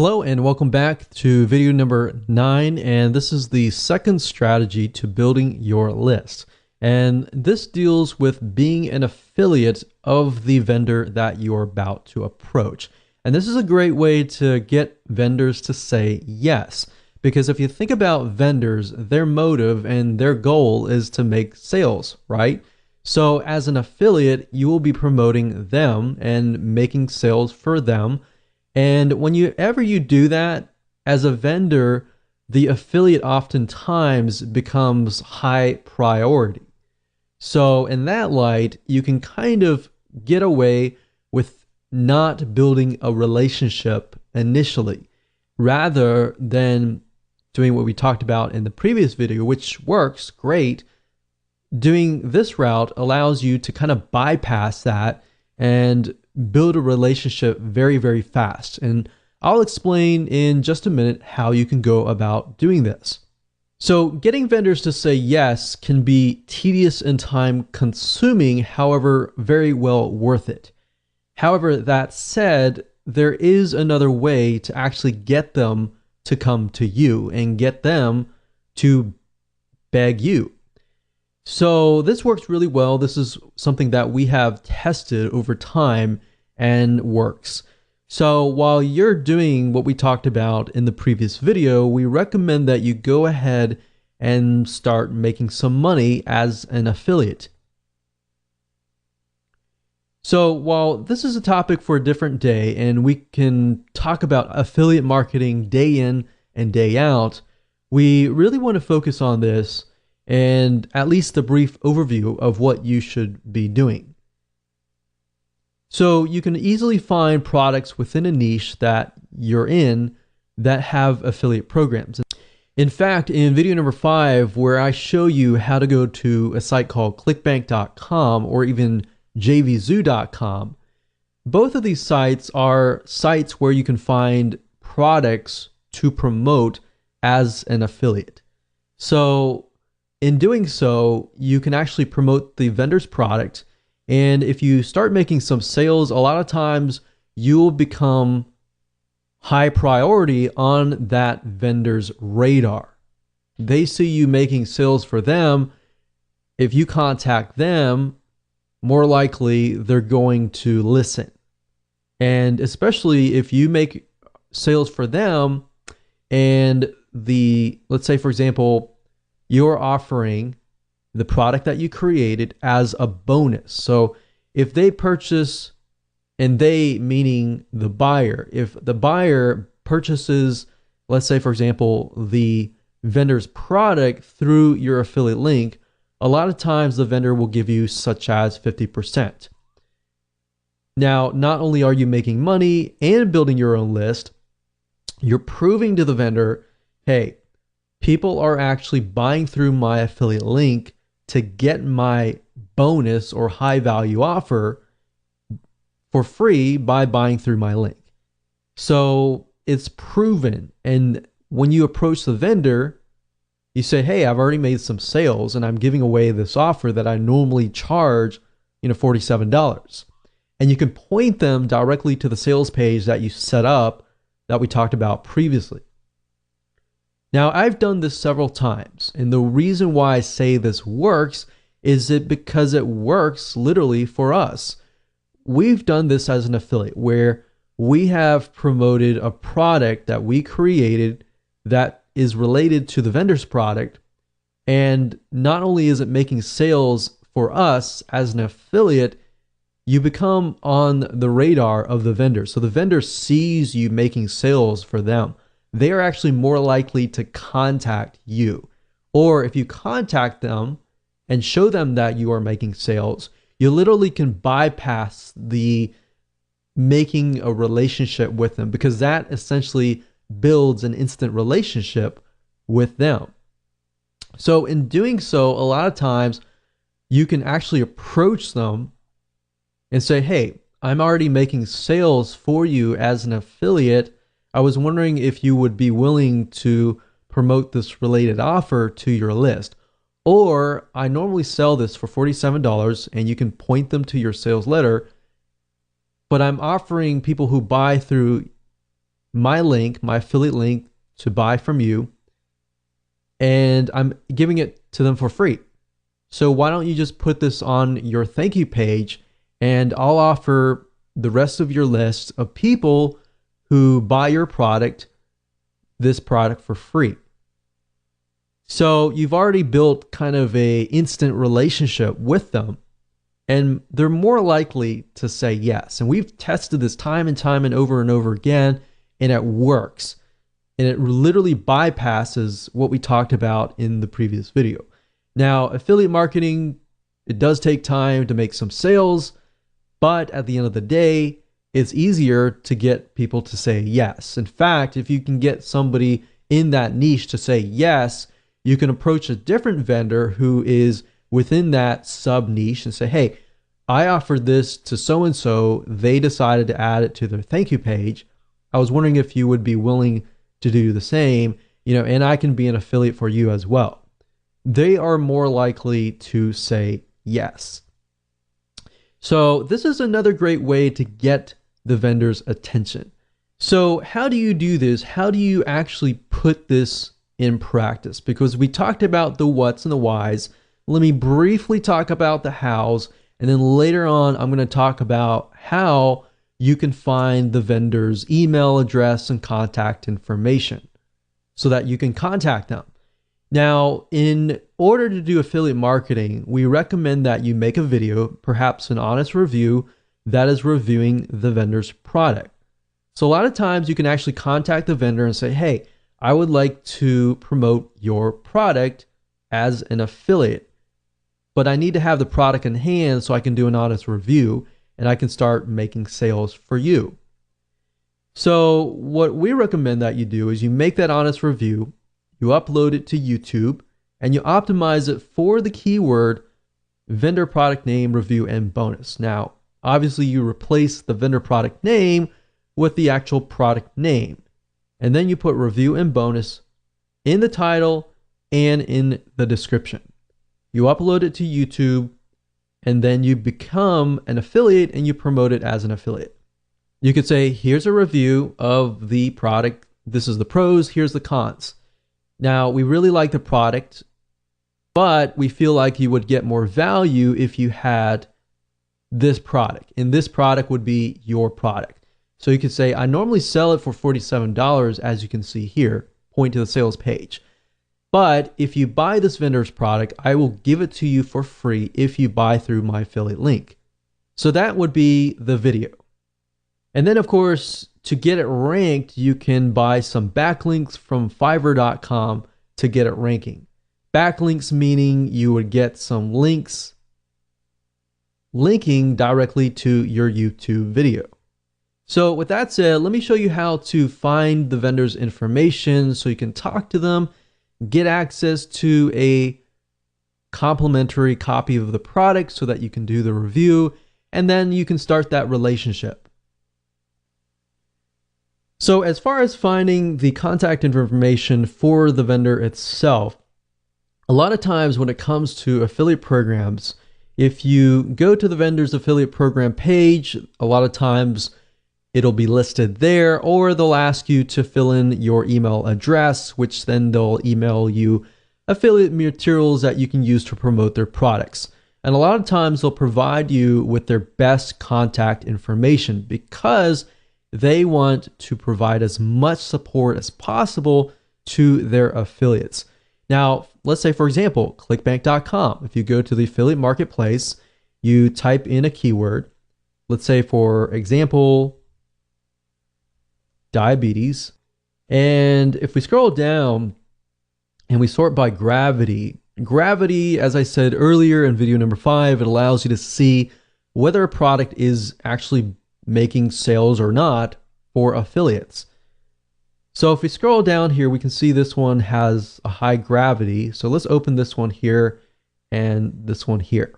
Hello and welcome back to video number 9, and this is the second strategy to building your list. And this deals with being an affiliate of the vendor that you're about to approach. And this is a great way to get vendors to say yes, because if you think about vendors, their motive and their goal is to make sales, right? So as an affiliate, you will be promoting them and making sales for them. And whenever you do that as a vendor, the affiliate oftentimes becomes high priority. So in that light, you can kind of get away with not building a relationship initially, rather than doing what we talked about in the previous video, which works great. Doing this route allows you to kind of bypass that and build a relationship very, very fast. And I'll explain in just a minute how you can go about doing this. So getting vendors to say yes can be tedious and time consuming, however, very well worth it. However, that said, there is another way to actually get them to come to you and get them to beg you. So this works really well. This is something that we have tested over time and works. So while you're doing what we talked about in the previous video, we recommend that you go ahead and start making some money as an affiliate. So while this is a topic for a different day, and we can talk about affiliate marketing day in and day out, we really want to focus on this and at least a brief overview of what you should be doing. So you can easily find products within a niche that you're in that have affiliate programs. In fact, in video number 5, where I show you how to go to a site called clickbank.com or even jvzoo.com, both of these sites are sites where you can find products to promote as an affiliate. So in doing so, you can actually promote the vendor's product. And if you start making some sales, a lot of times you'll become high priority on that vendor's radar. They see you making sales for them. If you contact them, more likely they're going to listen. And especially if you make sales for them and let's say, for example, you're offering the product that you created as a bonus. So if they purchase, and they meaning the buyer, if the buyer purchases, let's say, for example, the vendor's product through your affiliate link, a lot of times the vendor will give you such as 50%. Now, not only are you making money and building your own list, you're proving to the vendor, hey, people are actually buying through my affiliate link to get my bonus or high value offer for free by buying through my link. So it's proven. And when you approach the vendor, you say, hey, I've already made some sales and I'm giving away this offer that I normally charge, $47. And you can point them directly to the sales page that you set up that we talked about previously. Now, I've done this several times, and the reason why I say this works is because it works literally for us. We've done this as an affiliate where we have promoted a product that we created that is related to the vendor's product, and not only is it making sales for us as an affiliate, you become on the radar of the vendor. So the vendor sees you making sales for them. They are actually more likely to contact you. Or if you contact them and show them that you are making sales, you literally can bypass the making a relationship with them, because that essentially builds an instant relationship with them. So in doing so, a lot of times you can actually approach them and say, hey, I'm already making sales for you as an affiliate. I was wondering if you would be willing to promote this related offer to your list. Or I normally sell this for $47, and you can point them to your sales letter, but I'm offering people who buy through my link, my affiliate link to buy from you, and I'm giving it to them for free. So why don't you just put this on your thank you page, and I'll offer the rest of your list of people who buy your product, this product for free. So you've already built kind of a instant relationship with them, and they're more likely to say yes. And we've tested this time and over again, and it works. And it literally bypasses what we talked about in the previous video. Now, affiliate marketing, it does take time to make some sales, but at the end of the day, it's easier to get people to say yes. In fact, if you can get somebody in that niche to say yes, you can approach a different vendor who is within that sub niche and say, hey, I offered this to so-and-so. They decided to add it to their thank you page. I was wondering if you would be willing to do the same, and I can be an affiliate for you as well. They are more likely to say yes. So this is another great way to get the vendor's attention. So how do you do this? How do you actually put this in practice? Because we talked about the what's and the whys. Let me briefly talk about the hows, and then later on, I'm going to talk about how you can find the vendor's email address and contact information so that you can contact them. Now, in order to do affiliate marketing, we recommend that you make a video, perhaps an honest review that is reviewing the vendor's product. So a lot of times you can actually contact the vendor and say, hey, I would like to promote your product as an affiliate, but I need to have the product in hand so I can do an honest review and I can start making sales for you. So what we recommend that you do is you make that honest review, you upload it to YouTube, and you optimize it for the keyword vendor product name, review, and bonus. Now, obviously you replace the vendor product name with the actual product name. And then you put review and bonus in the title and in the description. You upload it to YouTube, and then you become an affiliate and you promote it as an affiliate. You could say, here's a review of the product. This is the pros, here's the cons. Now, we really like the product, but we feel like you would get more value if you had this product. And this product would be your product. So you could say, I normally sell it for $47, as you can see here, point to the sales page. But if you buy this vendor's product, I will give it to you for free if you buy through my affiliate link. So that would be the video. And then, of course, to get it ranked, you can buy some backlinks from Fiverr.com to get it ranking. Backlinks meaning you would get some links linking directly to your YouTube video. So with that said, let me show you how to find the vendor's information so you can talk to them, get access to a complimentary copy of the product so that you can do the review, and then you can start that relationship. So as far as finding the contact information for the vendor itself, a lot of times when it comes to affiliate programs, if you go to the vendor's affiliate program page, a lot of times it'll be listed there, or they'll ask you to fill in your email address, which then they'll email you affiliate materials that you can use to promote their products. And a lot of times they'll provide you with their best contact information because they want to provide as much support as possible to their affiliates. Now, let's say, for example, clickbank.com. If you go to the affiliate marketplace, you type in a keyword, let's say, for example, diabetes. And if we scroll down and we sort by gravity, as I said earlier in video number 5, it allows you to see whether a product is actually making sales or not for affiliates. So if we scroll down here, we can see this one has a high gravity. So let's open this one here and this one here.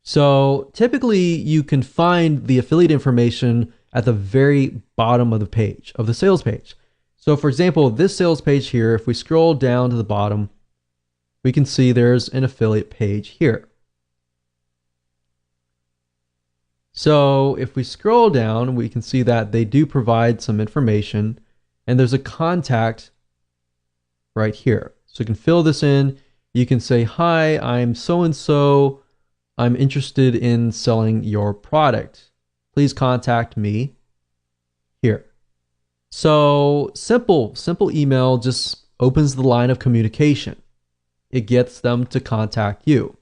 So typically you can find the affiliate information at the very bottom of the page, of the sales page. So for example, this sales page here, if we scroll down to the bottom, we can see there's an affiliate page here. So if we scroll down, we can see that they do provide some information, and there's a contact right here. So you can fill this in. You can say, hi, I'm so-and-so. I'm interested in selling your product. Please contact me here. So simple email just opens the line of communication. It gets them to contact you.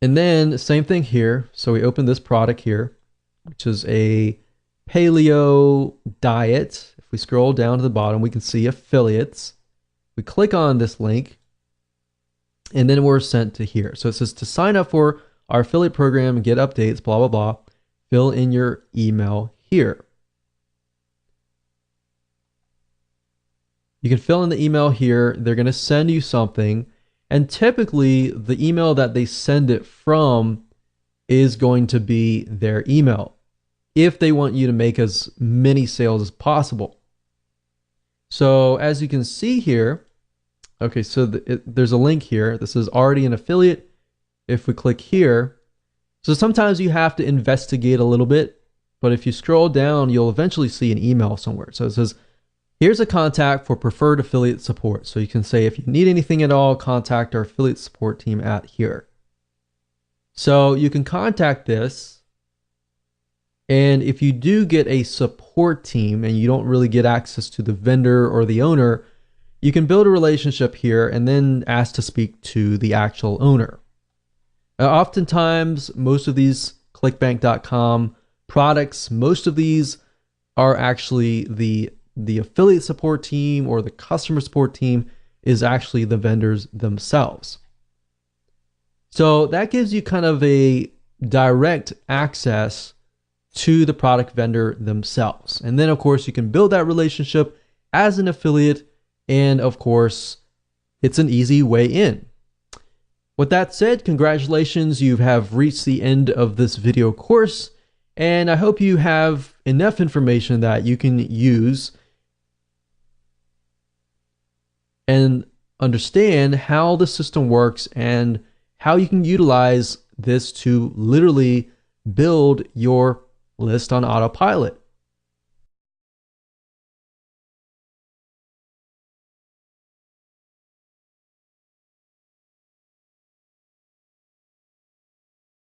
And then same thing here. So we open this product here, which is a paleo diet. If we scroll down to the bottom, we can see affiliates. We click on this link, and then we're sent to here. So it says to sign up for our affiliate program and get updates, blah, blah, blah. Fill in your email here. You can fill in the email here. They're going to send you something. And typically, the email that they send it from is going to be their email if they want you to make as many sales as possible. So as you can see here, okay, so there's a link here. This is already an affiliate. If we click here, so sometimes you have to investigate a little bit, but if you scroll down, you'll eventually see an email somewhere. So it says, here's a contact for preferred affiliate support. So you can say, if you need anything at all, contact our affiliate support team at here. So you can contact this. And if you do get a support team and you don't really get access to the vendor or the owner, you can build a relationship here and then ask to speak to the actual owner. Oftentimes, most of these clickbank.com products, most of these are actually the affiliate support team or the customer support team is actually the vendors themselves. So that gives you kind of a direct access to the product vendor themselves. And then of course you can build that relationship as an affiliate, and of course it's an easy way in. With that said, congratulations, you have reached the end of this video course, and I hope you have enough information that you can use and understand how the system works and how you can utilize this to literally build your list on autopilot.